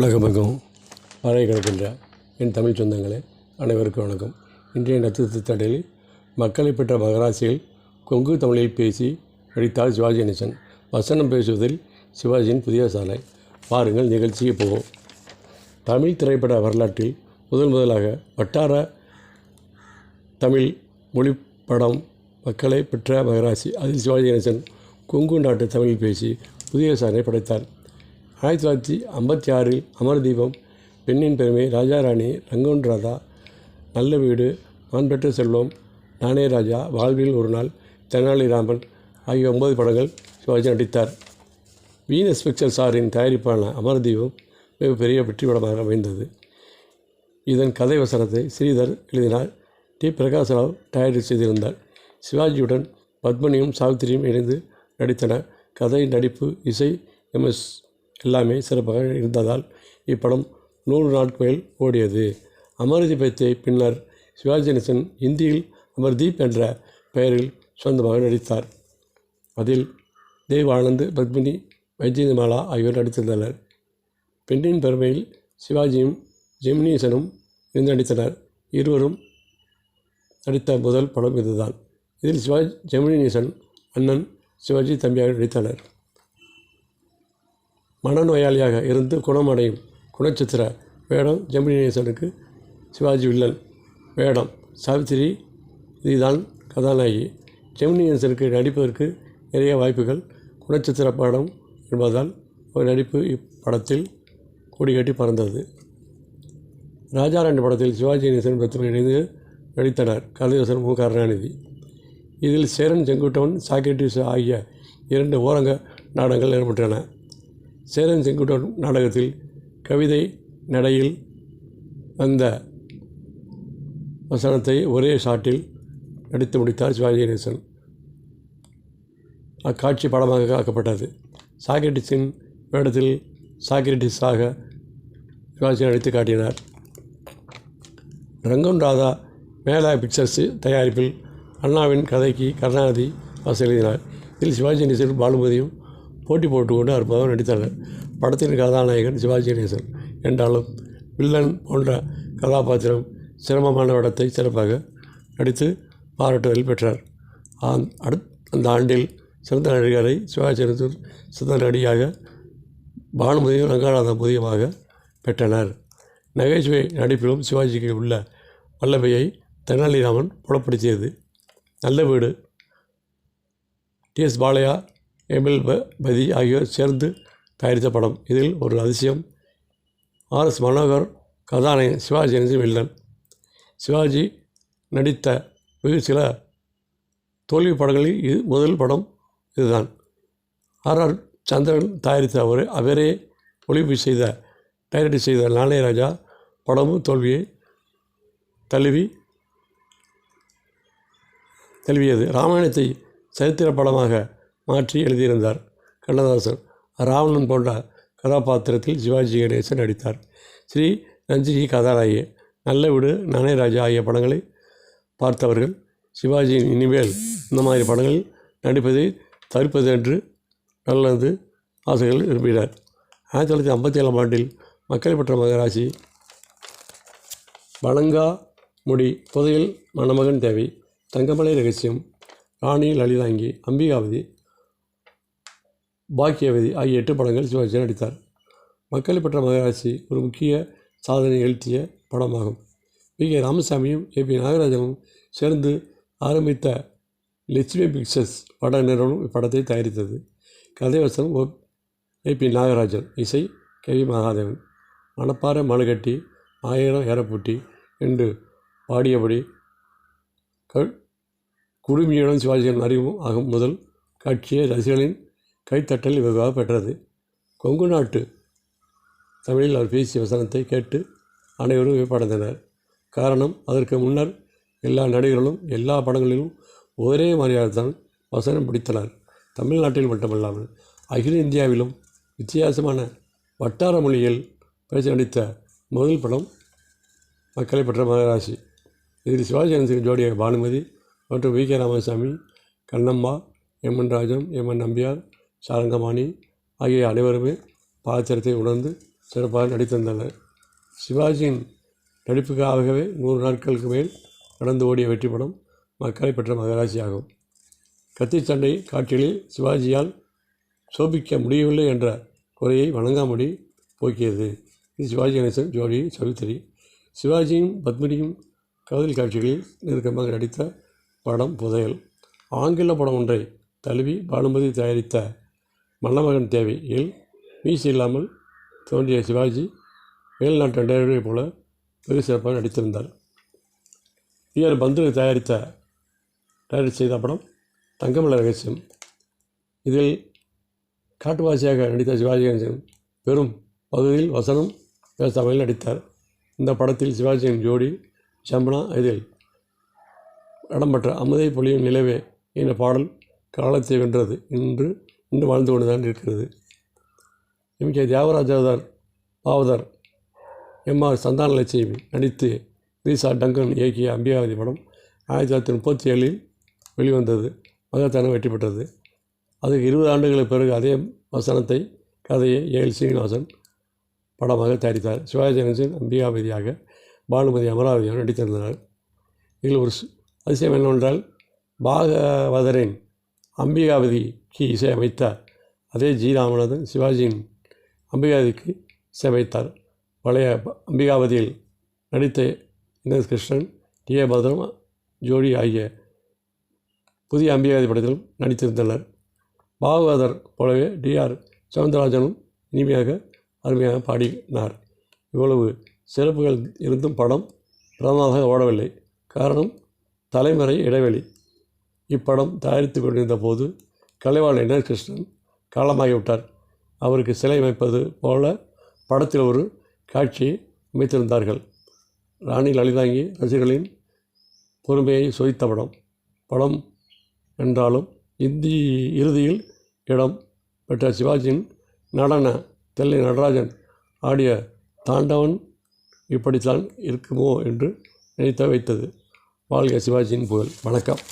உலகமெங்கும் பரவி கிடக்கின்ற என் தமிழ் சொந்தங்களே, அனைவருக்கும் வணக்கம். இன்றைய நட்சத்திர தடையில் மக்களை பெற்ற மகராசியில் கொங்கு தமிழில் பேசி நடித்தார் சிவாஜி கணேசன். வசனம் பேசுவதில் சிவாஜியின் புதிய சாலை. பாருங்கள், நிகழ்ச்சிக்கு போவோம். தமிழ் திரைப்பட வரலாற்றில் முதலாக வட்டார தமிழ் மொழிப்படம் மக்களை பெற்ற மகராசி. அதில் சிவாஜி கணேசன் கொங்கு நாட்டு தமிழில் பேசி புதிய சாதனை படைத்தார். 1956 அமர்தீபம், பெண்ணின் பெருமை, ராஜா ராணி, ரங்கோன் ராதா, நல்ல வீடு, மாண்பெற்ற செல்வம், நானே ராஜா, வாழ்வில் ஒரு நாள், தெனாலிராமன் ஆகிய 9 படங்கள் சிவாஜி நடித்தார். வீனஸ் பிக்சர்ஸ் சாரின் தயாரிப்பான அமர்தீபம் மிகப்பெரிய வெற்றி படமாக அமைந்தது. இதன் கதை வசனத்தை ஸ்ரீதர் எழுதினார். டி. பிரகாஷ் ராவ் தயாரிப்பு செய்திருந்தார். சிவாஜியுடன் பத்மினியும் சாவித்திரியும் இணைந்து நடித்தனர். கதை, நடிப்பு, இசை, MS எல்லாமே சிறப்பாக இருந்ததால் இப்படம் 100 நாட்கள் மேல் ஓடியது. அமர்தீபத்தை பின்னர் சிவாஜி கணேசன் இந்தியில் அமர்தீப் என்ற பெயரில் சொந்தமாக நடித்தார். அதில் தேவ் ஆனந்த், பத்மினி, வைஜெயந்திமாலா ஆகியோர் நடித்திருந்தனர். பெண்ணின் பெருமையில் சிவாஜியும் ஜெமினி-கணேசனும் இருந்து நடித்தனர். இருவரும் நடித்த முதல் படம் இதுதான். இதில் ஜெமினி-கணேசன் அண்ணன், சிவாஜி தம்பியாக நடித்தனர். மனநோயாளியாக இருந்து குணமடையும் குணச்சித்திர வேடம் ஜெமினி-கணேசனுக்கு. சிவாஜி வில்லன் வேடம். சாவித்திரி இதுதான் கதாநாயகி. ஜெமினி-கணேசனுக்கு நடிப்பதற்கு நிறைய வாய்ப்புகள். குணச்சித்திர படம் என்பதால் ஒரு நடிப்பு இப்படத்தில் கொடிகட்டி பறந்தது. ராஜா ராணி படத்தில் சிவாஜி கணேசன் பத்மினி இணைந்து நடித்தனர். கதைவசனம் மு. கருணாநிதி. இதில் சேரன், செங்குட்டுவன், சாக்ரட்டிஸ் ஆகிய 2 ஓரங்க நாடகங்கள் இடம்பெற்றன. சேரன் செங்குட்டுவன் நாடகத்தில் கவிதை நடையில் வந்த வசனத்தை ஒரே ஷாட்டில் நடித்து முடித்தார் சிவாஜி கணேசன். அக்காட்சி படமாக ஆக்கப்பட்டது. சாக்ரட்டிஸின் வேடத்தில் சாக்ரட்டிஸாக சிவாஜி நடித்து காட்டினார். ரங்கோன் ராதா மேலா பிக்சர்ஸ் தயாரிப்பில் அண்ணாவின் கதைக்கு கருணாநிதி வாசல் எழுதினார். இதில் சிவாஜி கணேசன், பாலுமதியும் போட்டி போட்டுக்கொண்டு அற்புதமாக நடித்தனர். படத்தின் கதாநாயகன் சிவாஜி கணேசன் என்றாலும் வில்லன் போன்ற கதாபாத்திரம் சிரமமான வேடத்தை சிறப்பாக நடித்து பாராட்டுதல் பெற்றார். அந்த ஆண்டில் சிறந்த நடிகரை சிவாஜி கணேசன் சிறந்த நடிகையாக பானுமதியும் ரங்கநாதன் புதியமாக பெற்றனர். நகைச்சுவை நடிப்பிலும் சிவாஜிக்கு உள்ள வல்லமையை தெனாலிராமன் புலப்படுத்தியது. நல்ல வீடு, TS பாலையா, எம்எல் பதி ஆகியோர் சேர்ந்து தயாரித்த படம். இதில் ஒரு அதிசயம். RS மனோகர் கதாநாயகன், சிவாஜி கணேசன் வில்லன். சிவாஜி நடித்த வெகு சில தோல்வி படங்களில் முதல் படம் இதுதான். RR சந்திரன் தயாரித்த அவரே ஒளிவு டைரக்ட் செய்த நானே ராஜா படமும் தோல்வியை தழுவியது. ராமாயணத்தை சரித்திர படமாக மாற்றி எழுதியிருந்தார் கண்ணதாசன். ராவணன் போன்ற கதாபாத்திரத்தில் சிவாஜி கணேசன் நடித்தார். ஸ்ரீ ரஞ்சினி கதாநாயகி. நல்ல வீடு, நானே ராஜா ஆகிய படங்களை பார்த்தவர்கள் சிவாஜியின் இனிமேல் இந்த மாதிரி படங்களில் நடிப்பதை தவிர்ப்பது என்று நல்லது ஆசைகள் விரும்பினார். 1957 ஆண்டில் மக்களை பெற்ற மகராசி. வணங்கா முடி, புதையல், மணமகன் தேவை, தங்கமலை ரகசியம், ராணி லலிதாங்கி, அம்பிகாவதி, பாக்கியவதி ஆகிய 8 படங்கள் சிவாஜி நடித்தார். மக்களை பெற்ற மகராசி ஒரு முக்கிய சாதனை எழுத்திய படமாகும். V. K. ராமசாமியும் A. P. நாகராஜனும் சேர்ந்து ஆரம்பித்த லட்சுமி பிக்சர்ஸ் பட நிறுவனம் இப்படத்தை தயாரித்தது. கதைவசனம் A. P. நாகராஜன், இசை K. V. மகாதேவன். மணப்பாறை மலுகட்டி, 1000 ஏறப்பூட்டி என்று பாடியபடி குடுமியுடன் சிவாஜியின் அறிமுகம் ஆகும் முதல் காட்சியை ரசிகர்களின் கைத்தட்டல் வெகுவாக பெற்றது. கொங்கு நாட்டு தமிழில் அவர் பேசிய வசனத்தை கேட்டு அனைவரும் வியப்படைந்தனர். காரணம், அதற்கு முன்னர் எல்லா நடிகர்களும் எல்லா படங்களிலும் ஒரே மாதிரியாகத்தான் வசனம் பிடித்தனர். தமிழ்நாட்டில் மட்டுமல்லாமல் அகில இந்தியாவிலும் வித்தியாசமான வட்டார மொழியில் பேசி நடித்த முதல் படம் மக்களை பெற்ற மகராசி. இதில் சிவாஜி கணேசனுக்கு ஜோடியாக பானுமதி மற்றும் V. K. Ramasamy, Kannamma, M. N. Rajan, M. N. Nambiar, Sarangapani ஆகிய அனைவருமே பாத்திரத்தை உணர்ந்து சிறப்பாக நடித்திருந்தனர். சிவாஜியின் நடிப்புக்காகவே 100 நாட்களுக்கு மேல் கடந்து ஓடிய வெற்றி படம் மக்களை பெற்ற மகராசி ஆகும். கத்திச்சண்டை காட்சிகளில் சிவாஜியால் சோபிக்க முடியவில்லை என்ற குறையை வணங்காமடி போக்கியது. இது சிவாஜி கணேசன் ஜோடி சவித்திரி. சிவாஜியும் பத்மினியும் காதல் காட்சிகளில் நெருக்கமாக நடித்த படம் புதையல். ஆங்கில படம் ஒன்றை தழுவி பானுமதி தயாரித்த மன்னமகன் தேவையில் மீசை இல்லாமல் தோன்றிய சிவாஜி மேல்நாட்டு நடிகரை போல வெகு சிறப்பாக நடித்திருந்தார். பி.ஆர். பந்து தயாரித்து செய்த படம் தங்கமலை ரகசியம். இதில் காட்டுவாசியாக நடித்த சிவாஜி கணேசன் பெரும் பகுதியில் வசனம் பேசாமல் நடித்தார். இந்த படத்தில் சிவாஜியின் ஜோடி சம்பனா. இதில் இடம்பெற்ற அமுதை பொழியும் நிலவே என்ற பாடல் காலத்தை வென்றது. இன்று வாழ்ந்து கொண்டுதான் இருக்கிறது. எம்.கே. தியாகராஜர் பாவதர் எம்.ஆர். சந்தானலட்சுமி நடித்து ரீசா டங்கன் இயக்கிய அம்பிகாவதி படம் 1937 வெளிவந்தது. மகத்தான வெற்றி பெற்றது. அதுக்கு 20 ஆண்டுகளுக்கு பிறகு அதே வசனத்தை கதையை ஏஎல் சீனிவாசன் படமாக தயாரித்தார். சிவாஜி கணேசன் அம்பிகாவதியாக, பானுமதி அமராவதியாக நடித்திருந்தனர். இதில் ஒரு அதிசயம் என்னவென்றால், பாகவதரின் அம்பிகாவதிக்கு இசையமைத்த அதே ஜி. ராமநாதன் சிவாஜியின் அம்பிகாவதிக்கு இசையமைத்தார். பழைய அம்பிகாவதியில் நடித்த என்.எஸ். கிருஷ்ணன், டி.ஏ. பத்ரம் ஜோடி ஆகிய புதிய அம்பிகாவதி படத்திலும் நடித்திருந்தனர். பாகவதர் போலவே டி.ஆர். சவுந்தரராஜனும் இனிமையாக அருமையாக பாடினார். இவ்வளவு சிறப்புகள் இருந்தும் படம் பிரதமாக ஓடவில்லை. காரணம் தலைமுறை இடைவெளி. இப்படம் தயாரித்து கொண்டிருந்த போது கலைவாணர் என்.எஸ். கிருஷ்ணன் காலமாகிவிட்டார். அவருக்கு சிலை அமைப்பது போல படத்தில் ஒரு காட்சியை அமைத்திருந்தார்கள். ராணி லலிதாங்கி ரசிகர்களின் பொறுமையை சோதித்த படம் என்றாலும் இறுதியில் இடம் பெற்ற சிவாஜியின் நடன தெல்லை நடராஜன் ஆடிய தாண்டவன் இப்படித்தான் இருக்குமோ என்று நினைத்த வைத்தது. வாழ்க சிவாஜியின் புகழ். வணக்கம்.